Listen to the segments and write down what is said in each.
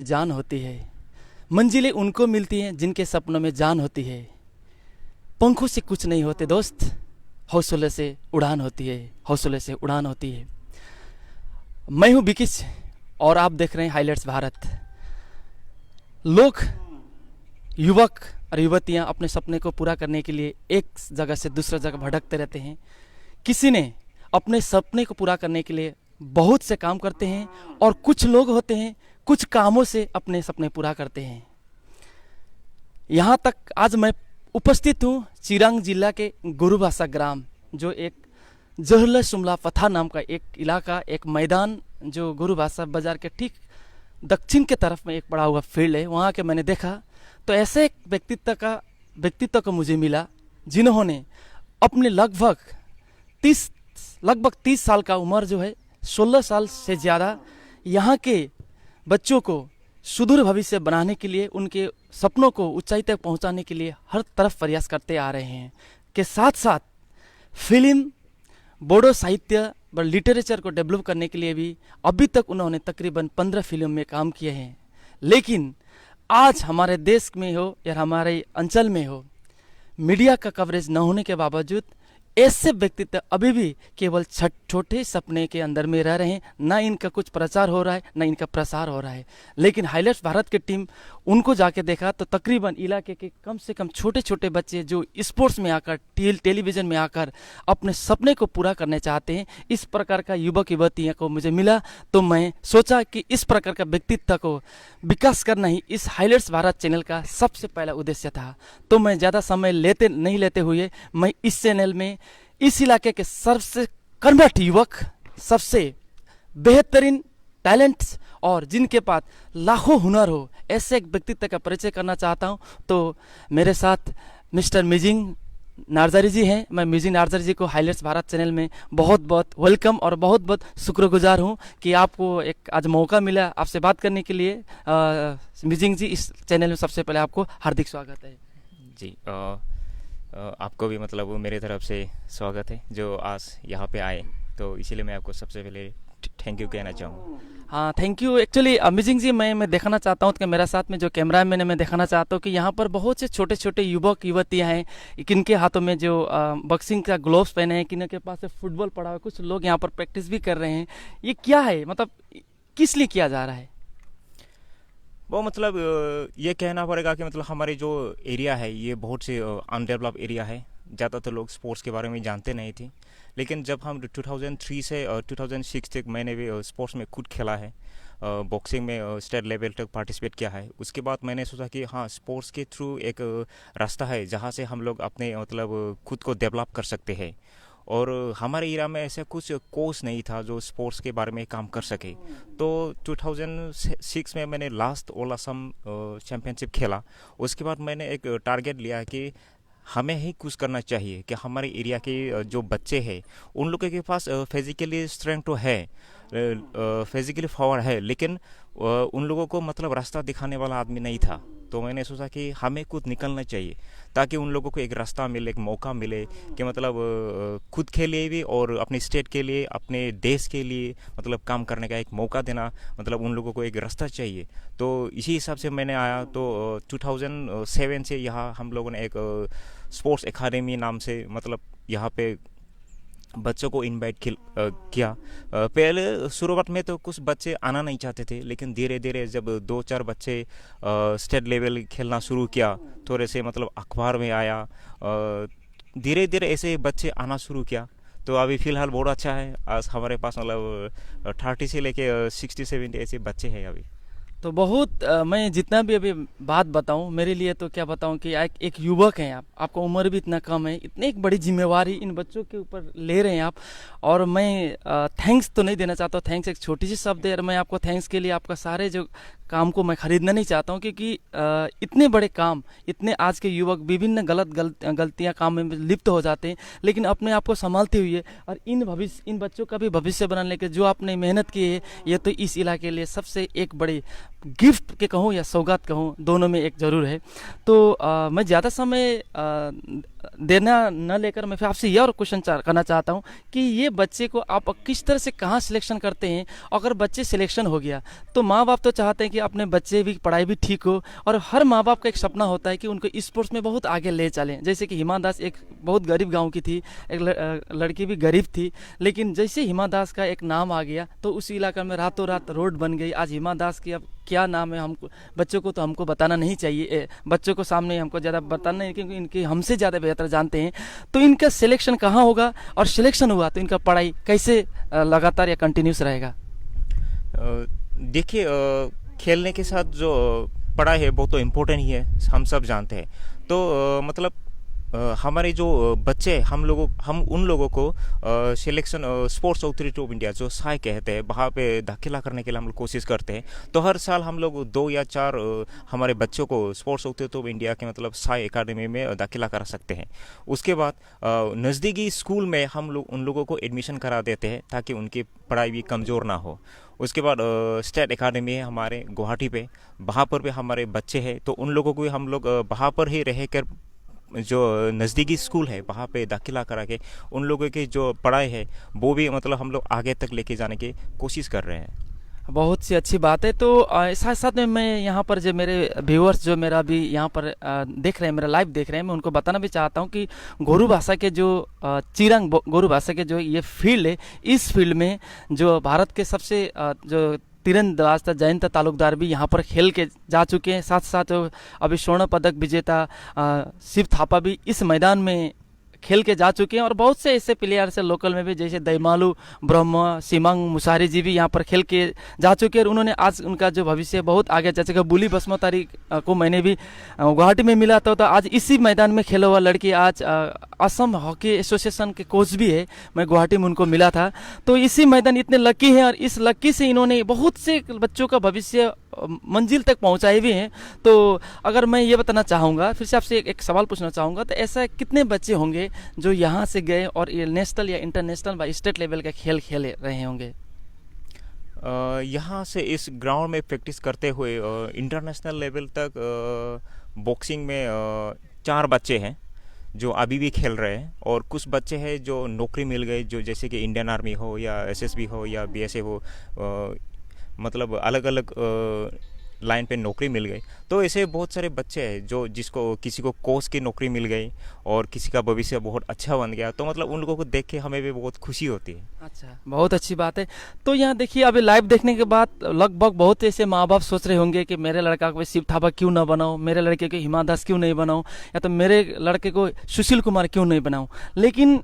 जान होती है। मंजिलें उनको मिलती हैं जिनके सपनों में जान होती है। पंखों से कुछ नहीं होते दोस्त, हौसले से उड़ान होती है, हौसले से उड़ान होती है। मैं हूं बिकिश और आप देख रहे हैं हाइलाइट्स भारत। लोग, युवक और युवतियां अपने सपने को पूरा करने के लिए एक जगह से दूसरा जगह भटकते रहते हैं। किसी ने अपने सपने को पूरा करने के लिए बहुत से काम करते हैं और कुछ लोग होते हैं कुछ कामों से अपने सपने पूरा करते हैं। यहाँ तक आज मैं उपस्थित हूँ चिरांग जिला के गुरुभाषा ग्राम, जो एक जहरला सुमला पथा नाम का एक इलाका, एक मैदान जो गुरुभाषा बाजार के ठीक दक्षिण के तरफ में एक पड़ा हुआ फील्ड है। वहाँ के मैंने देखा तो ऐसे एक व्यक्तित्व को मुझे मिला जिन्होंने अपने लगभग 30 साल का उम्र जो है 16 साल से ज़्यादा यहाँ के बच्चों को सुदूर भविष्य बनाने के लिए, उनके सपनों को ऊंचाई तक पहुंचाने के लिए हर तरफ प्रयास करते आ रहे हैं। के साथ साथ फिल्म, बोडो साहित्य व लिटरेचर को डेवलप करने के लिए भी अभी तक उन्होंने तकरीबन 15 फिल्म में काम किए हैं। लेकिन आज हमारे देश में हो या हमारे अंचल में हो, मीडिया का कवरेज न होने के बावजूद ऐसे व्यक्तित्व अभी भी केवल छोटे सपने के अंदर में रह रहे हैं। ना इनका कुछ प्रचार हो रहा है, ना इनका प्रसार हो रहा है। लेकिन हाइलाइट्स भारत की टीम उनको जाके देखा तो तकरीबन इलाके के कम से कम छोटे छोटे बच्चे जो स्पोर्ट्स में आकर, टेलीविज़न में आकर अपने सपने को पूरा करने चाहते हैं, इस प्रकार का युवक युवतियों को मुझे मिला। तो मैं सोचा कि इस प्रकार का व्यक्तित्व को विकास करना ही इस हाइलाइट्स भारत चैनल का सबसे पहला उद्देश्य था। तो मैं ज़्यादा समय नहीं लेते हुए मैं इस चैनल में इस इलाके के सबसे कर्मठ युवक, सबसे बेहतरीन टैलेंट्स और जिनके पास लाखों हुनर हो, ऐसे एक व्यक्तित्व का परिचय करना चाहता हूं। तो मेरे साथ मिस्टर मिजिंग नार्जारी जी हैं। मैं मिजिंग नार्जारी जी को हाइलाइट्स भारत चैनल में बहुत बहुत वेलकम और बहुत बहुत शुक्रगुजार हूं कि आपको एक आज मौका मिला आपसे बात करने के लिए। मिजिंग जी, इस चैनल में सबसे पहले आपको हार्दिक स्वागत है जी। आपको भी मतलब मेरे तरफ से स्वागत है जो आज यहाँ पे आए, तो इसीलिए मैं आपको सबसे पहले थैंक यू कहना चाहूँ। हाँ, थैंक यू। एक्चुअली अमेजिंग जी, मैं दिखाना चाहता हूँ कि मेरा साथ में जो कैमरा मैन है, मैं दिखाना चाहता हूँ कि यहाँ पर बहुत से छोटे छोटे युवक युवतियाँ हैं। किनके हाथों में जो बॉक्सिंग का ग्लोव्स पहने हैं, किन के पास से फुटबॉल पड़ा हुआ है, कुछ लोग यहाँ पर प्रैक्टिस भी कर रहे हैं। ये क्या है, मतलब किस लिए किया जा रहा है? वो मतलब ये कहना पड़ेगा कि मतलब हमारे जो एरिया है ये बहुत से अनडेवलप एरिया है। ज़्यादातर लोग स्पोर्ट्स के बारे में जानते नहीं थे, लेकिन जब हम 2003 से 2006 तक मैंने भी स्पोर्ट्स में खुद खेला है, बॉक्सिंग में स्टेट लेवल तक पार्टिसिपेट किया है। उसके बाद मैंने सोचा कि हाँ, स्पोर्ट्स के थ्रू एक रास्ता है जहाँ से हम लोग अपने मतलब खुद को डेवलप कर सकते हैं। और हमारे एरिया में ऐसा कुछ कोर्स नहीं था जो स्पोर्ट्स के बारे में काम कर सके। तो 2006 में मैंने लास्ट ऑल असम चैम्पियनशिप खेला। उसके बाद मैंने एक टारगेट लिया कि हमें ही कुछ करना चाहिए कि हमारे एरिया के जो बच्चे हैं उन लोगों के पास फिजिकली स्ट्रेंथ तो है, फिजिकली पावर है, लेकिन उन लोगों को मतलब रास्ता दिखाने वाला आदमी नहीं था। तो मैंने सोचा कि हमें खुद निकलना चाहिए ताकि उन लोगों को एक रास्ता मिले, एक मौका मिले कि मतलब खुद के लिए भी और अपने स्टेट के लिए, अपने देश के लिए मतलब काम करने का एक मौका देना, मतलब उन लोगों को एक रास्ता चाहिए। तो इसी हिसाब से मैंने आया। तो 2007 से यहाँ हम लोगों ने एक स्पोर्ट्स एकेडमी नाम से मतलब यहाँ पे बच्चों को इनवाइट किया। पहले शुरुआत में तो कुछ बच्चे आना नहीं चाहते थे, लेकिन धीरे धीरे जब 2-4 बच्चे स्टेट लेवल खेलना शुरू किया, थोड़े से मतलब अखबार में आया, धीरे धीरे ऐसे बच्चे आना शुरू किया। तो अभी फ़िलहाल बहुत अच्छा है। आज हमारे पास मतलब 30 से लेके 60-70 ऐसे बच्चे हैं अभी। तो बहुत मैं जितना भी अभी बात बताऊं, मेरे लिए तो क्या बताऊं कि एक युवक हैं आप, आपका उम्र भी इतना कम है, इतनी एक बड़ी जिम्मेवारी इन बच्चों के ऊपर ले रहे हैं आप। और मैं थैंक्स तो नहीं देना चाहता हूँ, थैंक्स एक छोटी सी शब्द है, और मैं आपको थैंक्स के लिए आपका सारे जो काम को मैं खरीदना नहीं चाहता हूँ, क्योंकि इतने बड़े काम, इतने आज के युवक विभिन्न गलतियाँ काम में लिप्त हो जाते हैं, लेकिन अपने आप को संभालते हुए और इन बच्चों का भी भविष्य बनाने के जो आपने मेहनत की है, ये तो इस इलाके के लिए सबसे एक बड़ी गिफ्ट के कहूँ या सौगात कहूँ, दोनों में एक ज़रूर है। तो मैं ज़्यादा समय देना न लेकर मैं फिर आपसे यह और क्वेश्चन करना चाहता हूँ कि ये बच्चे को आप किस तरह से कहाँ सिलेक्शन करते हैं? अगर बच्चे सिलेक्शन हो गया तो माँ बाप तो चाहते हैं कि अपने बच्चे भी पढ़ाई भी ठीक हो, और हर माँ बाप का एक सपना होता है कि उनको स्पोर्ट्स में बहुत आगे ले चलें। जैसे कि हिमा दास एक बहुत गरीब गांव की थी, एक लड़की भी गरीब थी, लेकिन जैसे हिमा दास का एक नाम आ गया तो उस इलाका में रातों रात रोड बन गई। आज हिमा दास की अब क्या नाम है हमको, बच्चों को तो हमको बताना नहीं चाहिए, बच्चों को सामने हमको ज़्यादा बताना नहीं, क्योंकि इनके हमसे ज़्यादा बेहतर जानते हैं। तो इनका सिलेक्शन कहाँ होगा, और सिलेक्शन हुआ तो इनका पढ़ाई कैसे लगातार या कंटिन्यूस रहेगा? देखिए, खेलने के साथ जो पढ़ाई है वो तो इम्पोर्टेंट ही है, हम सब जानते हैं। तो मतलब हमारे जो बच्चे, हम उन लोगों को selection sports authority of India जो साई कहते हैं, वहाँ पे दाखिला करने के लिए हम लोग कोशिश करते हैं। तो हर साल हम लोग 2 या 4 हमारे बच्चों को स्पोर्ट्स अथॉरिटी ऑफ इंडिया के मतलब साई एकेडमी में दाखिला करा सकते हैं। उसके बाद नज़दीकी स्कूल में हम लोग उन लोगों को एडमिशन करा देते हैं ताकि उनकी पढ़ाई भी कमज़ोर ना हो। उसके बाद स्टेट एकेडमी है हमारे गुवाहाटी पे, वहाँ पर भी हमारे बच्चे हैं, तो उन लोगों को भी हम लोग वहाँ पर ही रह कर जो नज़दीकी स्कूल है वहाँ पे दाखिला करा के उन लोगों की जो पढ़ाई है वो भी मतलब हम लोग आगे तक लेके जाने की कोशिश कर रहे हैं। बहुत सी अच्छी बात है। तो साथ साथ में मैं यहाँ पर जो मेरे व्यूअर्स जो मेरा भी यहाँ पर देख रहे हैं, मेरा लाइव देख रहे हैं, मैं उनको बताना भी चाहता हूँ कि गोरु भाषा के जो चिरंग गोरु भाषा के जो ये फील्ड है, इस फील्ड में जो भारत के सबसे जो तीरंदाज था जयंत तालुकदार भी यहाँ पर खेल के जा चुके हैं। साथ साथ अभी स्वर्ण पदक विजेता शिव थापा भी इस मैदान में खेल के जा चुके हैं, और बहुत से ऐसे प्लेयर्स हैं लोकल में भी, जैसे दईमालू ब्रह्म, सिमंग मुसारी जी भी यहाँ पर खेल के जा चुके हैं, और उन्होंने आज उनका जो भविष्य बहुत आगे जा चुका। बुली बसमतारी को मैंने भी गुवाहाटी में मिला था, तो आज इसी मैदान में खेला हुआ लड़की आज असम हॉकी एसोसिएशन के कोच भी है, मैं गुवाहाटी में उनको मिला था। तो इसी मैदान इतने लकी हैं, और इस लकी से इन्होंने बहुत से बच्चों का भविष्य मंजिल तक पहुंचाए भी हैं। तो अगर मैं ये बताना चाहूँगा, फिर से आपसे एक सवाल पूछना चाहूँगा, तो ऐसा कितने बच्चे होंगे जो यहाँ से गए और ये नेशनल या इंटरनेशनल व स्टेट लेवल का खेल खेले रहे होंगे? यहाँ से इस ग्राउंड में प्रैक्टिस करते हुए इंटरनेशनल लेवल तक बॉक्सिंग में 4 बच्चे हैं जो अभी भी खेल रहे हैं, और कुछ बच्चे हैं जो नौकरी मिल गई, जो जैसे कि इंडियन आर्मी हो या एसएसबी हो या बीएसएफ हो, मतलब अलग अलग लाइन पे नौकरी मिल गई। तो ऐसे बहुत सारे बच्चे हैं जो जिसको किसी को कोच की नौकरी मिल गई और किसी का भविष्य बहुत अच्छा बन गया। तो मतलब उन लोगों को देख के हमें भी बहुत खुशी होती है। अच्छा, बहुत अच्छी बात है। तो यहाँ देखिए, अभी लाइव देखने के बाद लगभग बहुत ऐसे माँ बाप सोच रहे होंगे कि मेरे लड़का को शिव थापा क्यों ना बनाऊँ, मेरे लड़के को हिमा दास क्यों नहीं बनाऊँ, या तो मेरे लड़के को सुशील कुमार क्यों नहीं बनाऊँ। लेकिन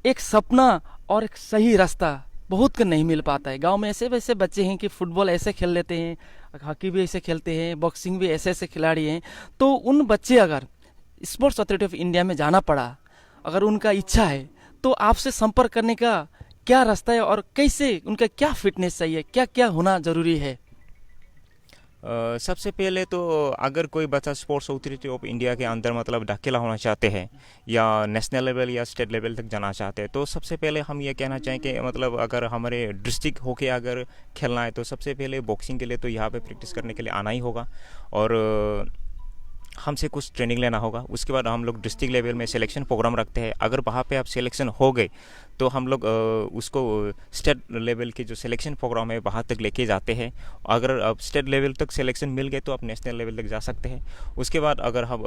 एक सपना और एक सही रास्ता बहुत का नहीं मिल पाता है। गांव में ऐसे वैसे बच्चे हैं कि फुटबॉल ऐसे खेल लेते हैं, हॉकी भी ऐसे खेलते हैं, बॉक्सिंग भी ऐसे ऐसे खिलाड़ी हैं। तो उन बच्चे अगर स्पोर्ट्स अथॉरिटी ऑफ इंडिया में जाना पड़ा, अगर उनका इच्छा है, तो आपसे संपर्क करने का क्या रास्ता है, और कैसे उनका क्या फिटनेस चाहिए, क्या क्या होना जरूरी है? सबसे पहले तो अगर कोई बच्चा स्पोर्ट्स अथॉरिटी ऑफ इंडिया के अंदर मतलब दाखिला होना चाहते हैं या नेशनल लेवल या स्टेट लेवल तक जाना चाहते हैं, तो सबसे पहले हम ये कहना चाहें कि मतलब अगर हमारे डिस्ट्रिक्ट होके अगर खेलना है तो सबसे पहले बॉक्सिंग के लिए तो यहाँ पे प्रैक्टिस करने के लिए आना ही होगा, और हमसे कुछ ट्रेनिंग लेना होगा। उसके बाद हम लोग डिस्ट्रिक्ट लेवल में सिलेक्शन प्रोग्राम रखते हैं। अगर वहाँ पे आप सिलेक्शन हो गए तो हम लोग उसको स्टेट लेवल के जो सिलेक्शन प्रोग्राम है वहाँ तक लेके जाते हैं। अगर अब स्टेट लेवल तक सिलेक्शन मिल गए तो आप नेशनल लेवल तक जा सकते हैं। उसके बाद अगर हम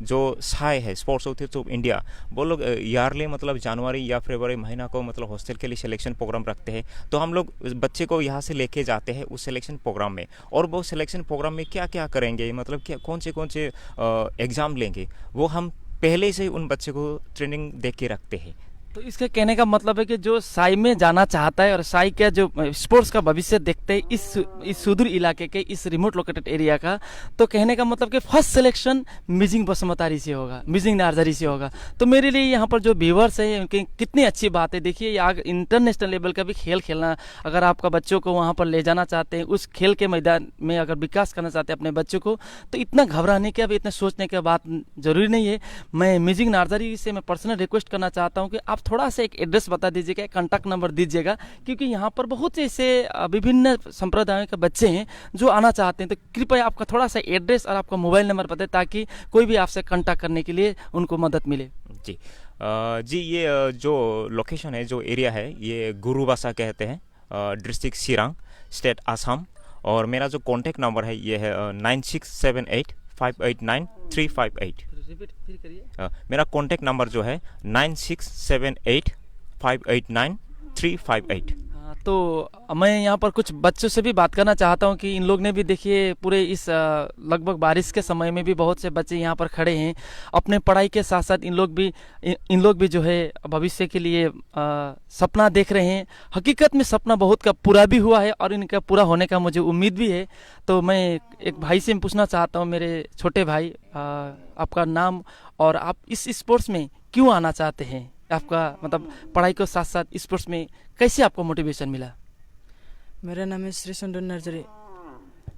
जो साई है स्पोर्ट्स अथॉरिटी ऑफ इंडिया, वो लोग ईयरली मतलब जनवरी या फरवरी महीना को मतलब हॉस्टल के लिए सिलेक्शन प्रोग्राम रखते हैं। तो हम लोग बच्चे को यहाँ से लेके जाते हैं उस सिलेक्शन प्रोग्राम में, और वो सिलेक्शन प्रोग्राम में क्या क्या करेंगे, मतलब क्या कौन से एग्ज़ाम लेंगे, वो हम पहले से ही उन बच्चे को ट्रेनिंग दे के रखते हैं। तो इसके कहने का मतलब है कि जो साई में जाना चाहता है और साई का जो स्पोर्ट्स का भविष्य देखते हैं इस सुदूर इलाके के, इस रिमोट लोकेटेड एरिया का, तो कहने का मतलब कि फर्स्ट सिलेक्शन मिजिंग बसमतारी से होगा, मिजिंग नार्जरी से होगा। तो मेरे लिए यहाँ पर जो व्यूवर्स है उनकी कितनी अच्छी बात है। देखिए, आगे इंटरनेशनल लेवल का भी खेल खेलना, अगर आपका बच्चों को वहाँ पर ले जाना चाहते हैं, उस खेल के मैदान में अगर विकास करना चाहते हैं अपने बच्चों को, तो इतना घबराने के, अब इतने सोचने के बात जरूरी नहीं है। मैं मिजिंग नार्जरी से मैं पर्सनल रिक्वेस्ट करना चाहता हूँ कि आप थोड़ा सा एक एड्रेस बता दीजिएगा, एक कॉन्टैक्ट नंबर दीजिएगा, क्योंकि यहाँ पर बहुत से ऐसे विभिन्न संप्रदायों के बच्चे हैं जो आना चाहते हैं। तो कृपया आपका थोड़ा सा एड्रेस और आपका मोबाइल नंबर बताएं ताकि कोई भी आपसे कॉन्टैक्ट करने के लिए उनको मदद मिले। जी जी, ये जो लोकेशन है, जो एरिया है, ये गुरुबासा कहते हैं, डिस्ट्रिक्ट सिरांग, स्टेट आसाम। और मेरा जो कॉन्टैक्ट नंबर है ये है 9678589358। रिपीट फिर करिए। मेरा कॉन्टैक्ट नंबर जो है 9678589358। हाँ, तो मैं यहाँ पर कुछ बच्चों से भी बात करना चाहता हूँ कि इन लोग ने भी देखिए पूरे इस लगभग बारिश के समय में भी बहुत से बच्चे यहाँ पर खड़े हैं। अपने पढ़ाई के साथ साथ इन लोग भी जो है भविष्य के लिए सपना देख रहे हैं। हकीकत में सपना बहुत का पूरा भी हुआ है और इनका पूरा होने का मुझे उम्मीद भी है। तो मैं एक भाई से पूछना चाहता हूँ, मेरे छोटे भाई, आपका नाम और आप इस स्पोर्ट्स में क्यों आना चाहते हैं? आपका मतलब पढ़ाई के साथ साथ स्पोर्ट्स में कैसे आपको मोटिवेशन मिला? मेरा नाम है श्री सुंदर नर्जरी।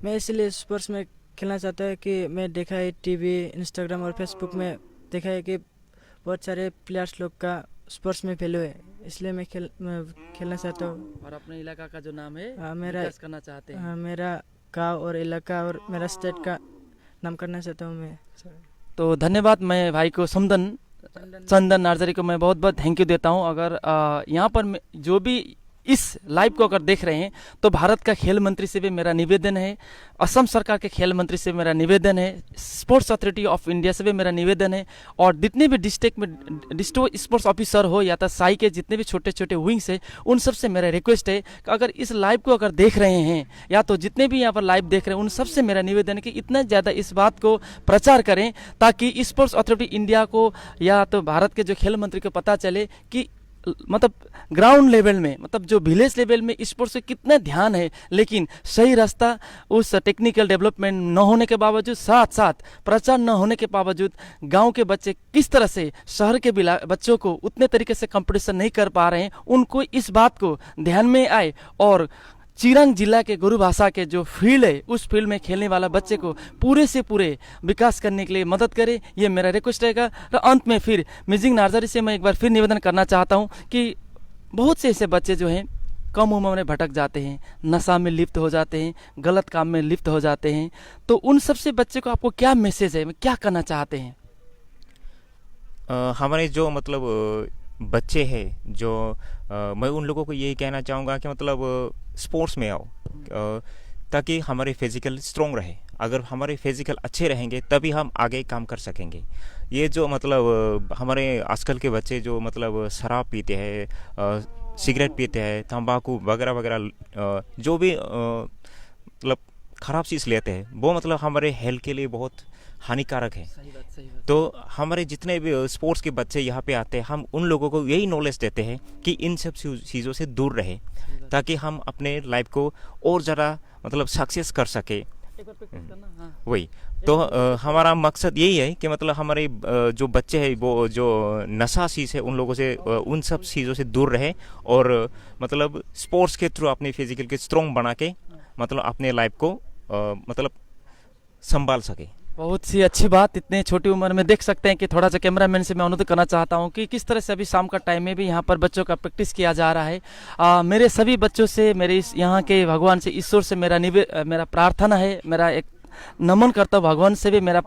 मैं इसलिए स्पोर्ट्स में खेलना चाहता हूँ कि मैं देखा है टीवी, इंस्टाग्राम और फेसबुक में देखा है कि बहुत सारे प्लेयर्स लोग का स्पोर्ट्स में वैल्यू है, इसलिए मैं खेलना चाहता हूँ। और अपने इलाका का जो नाम है मेरा विकास करना चाहते हैं। मेरा गाँव और इलाका और मेरा स्टेट का नाम करना चाहता हूँ मैं। तो धन्यवाद। मैं भाई को चंदन नर्सरी को मैं बहुत बहुत थैंक यू देता हूं। अगर यहाँ पर जो भी इस लाइव को अगर देख रहे हैं तो भारत का खेल मंत्री से भी मेरा निवेदन है, असम सरकार के खेल मंत्री से मेरा निवेदन है, स्पोर्ट्स अथॉरिटी ऑफ इंडिया से भी मेरा निवेदन है, और जितने भी डिस्ट्रिक्ट में डिस्ट्रिक्ट स्पोर्ट्स ऑफिसर हो या तो साई के जितने भी छोटे छोटे विंग्स है, उन सब से मेरा रिक्वेस्ट है कि अगर इस लाइव को अगर देख रहे हैं या तो जितने भी यहाँ पर लाइव देख रहे हैं, उन सबसे मेरा निवेदन है कि इतना ज़्यादा इस बात को प्रचार करें ताकि स्पोर्ट्स अथॉरिटी इंडिया को या तो भारत के जो खेल मंत्री को पता चले कि मतलब ग्राउंड लेवल में, मतलब जो विलेज लेवल में स्पोर्ट्स से कितना ध्यान है, लेकिन सही रास्ता उस टेक्निकल डेवलपमेंट न होने के बावजूद, साथ साथ प्रचार न होने के बावजूद गांव के बच्चे किस तरह से शहर के बच्चों को उतने तरीके से कंपटीशन नहीं कर पा रहे हैं, उनको इस बात को ध्यान में आए और चिरांग जिला के गुरुभाषा के जो फील्ड है उस फील्ड में खेलने वाला बच्चे को पूरे से पूरे विकास करने के लिए मदद करे, ये मेरा रिक्वेस्ट रहेगा। और अंत में फिर मिजिंग नर्सरी से मैं एक बार फिर निवेदन करना चाहता हूँ कि बहुत से ऐसे बच्चे जो हैं कम उम्र में भटक जाते हैं, नशा में लिप्त हो जाते हैं, गलत काम में लिप्त हो जाते हैं, तो उन सबसे बच्चे को आपको क्या मैसेज है, क्या करना चाहते हैं? हमारे जो मतलब बच्चे हैं, जो मैं उन लोगों को यही कहना चाहूँगा कि मतलब स्पोर्ट्स में आओ, ताकि हमारे फिजिकल स्ट्रॉन्ग रहे। अगर हमारे फिजिकल अच्छे रहेंगे तभी हम आगे काम कर सकेंगे। ये जो मतलब हमारे आजकल के बच्चे जो मतलब शराब पीते हैं, सिगरेट पीते हैं, तंबाकू वगैरह वगैरह, जो भी मतलब ख़राब चीज़ लेते हैं, वो मतलब हमारे हेल्थ के लिए बहुत हानिकारक है। सही बात। तो हमारे जितने भी स्पोर्ट्स के बच्चे यहाँ पे आते हैं, हम उन लोगों को यही नॉलेज देते हैं कि इन सब चीज़ों से दूर रहे, ताकि हम अपने लाइफ को और ज़्यादा मतलब सक्सेस कर सके। वही तो हमारा मकसद यही है कि मतलब हमारे जो बच्चे हैं वो जो नशा चीज़ है उन लोगों से, उन सब चीज़ों से दूर रहे और मतलब स्पोर्ट्स के थ्रू अपने फिजिकल के स्ट्रॉन्ग बना के मतलब अपने लाइफ को मतलब संभाल सके। बहुत सी अच्छी बात। इतने छोटी उम्र में देख सकते हैं कि थोड़ा सा कैमरामैन से मैं अनुरोध करना चाहता हूं कि किस तरह से अभी शाम का टाइम में भी यहाँ पर बच्चों का प्रैक्टिस किया जा रहा है। मेरे सभी बच्चों से, मेरे इस यहाँ के भगवान से, ईश्वर से मेरा प्रार्थना है, मेरा एक नमन करता हूँ, भगवान से भी मेरा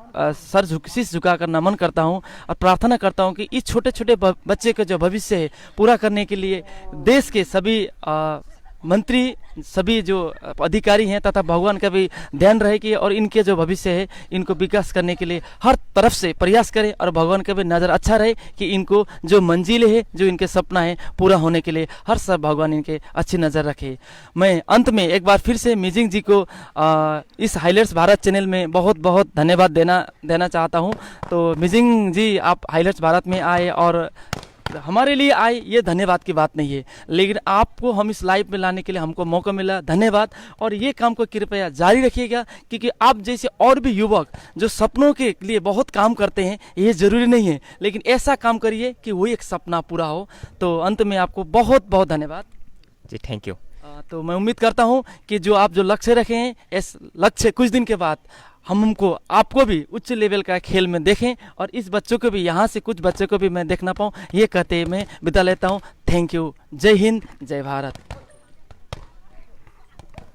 शीश झुकाकर नमन करता हूँ और प्रार्थना करता हूँ कि इस छोटे छोटे बच्चे का जो भविष्य है पूरा करने के लिए देश के सभी मंत्री, सभी जो अधिकारी हैं तथा भगवान का भी ध्यान रहे कि और इनके जो भविष्य है इनको विकास करने के लिए हर तरफ से प्रयास करें और भगवान का भी नज़र अच्छा रहे कि इनको जो मंजिलें है, जो इनके सपना है पूरा होने के लिए हर सब भगवान इनके अच्छी नज़र रखे। मैं अंत में एक बार फिर से मिजिंग जी को इस हाइलाइट्स भारत चैनल में बहुत बहुत धन्यवाद देना चाहता हूँ। तो मिजिंग जी, आप हाइलाइट्स भारत में आए और हमारे लिए आए, ये धन्यवाद की बात नहीं है, लेकिन आपको हम इस लाइव में लाने के लिए हमको मौका मिला, धन्यवाद। और ये काम को कृपया जारी रखिएगा, क्योंकि आप जैसे और भी युवक जो सपनों के लिए बहुत काम करते हैं, ये ज़रूरी नहीं है, लेकिन ऐसा काम करिए कि वो एक सपना पूरा हो। तो अंत में आपको बहुत बहुत धन्यवाद जी, थैंक यू। तो मैं उम्मीद करता हूँ कि जो आप जो लक्ष्य रखे हैं, इस लक्ष्य कुछ दिन के बाद हमको आपको भी उच्च लेवल का खेल में देखें और इस बच्चों को भी यहाँ से कुछ बच्चों को भी मैं देखना पाऊँ, ये कहते मैं विदा लेता हूँ। Thank you. जय हिंद, जय भारत।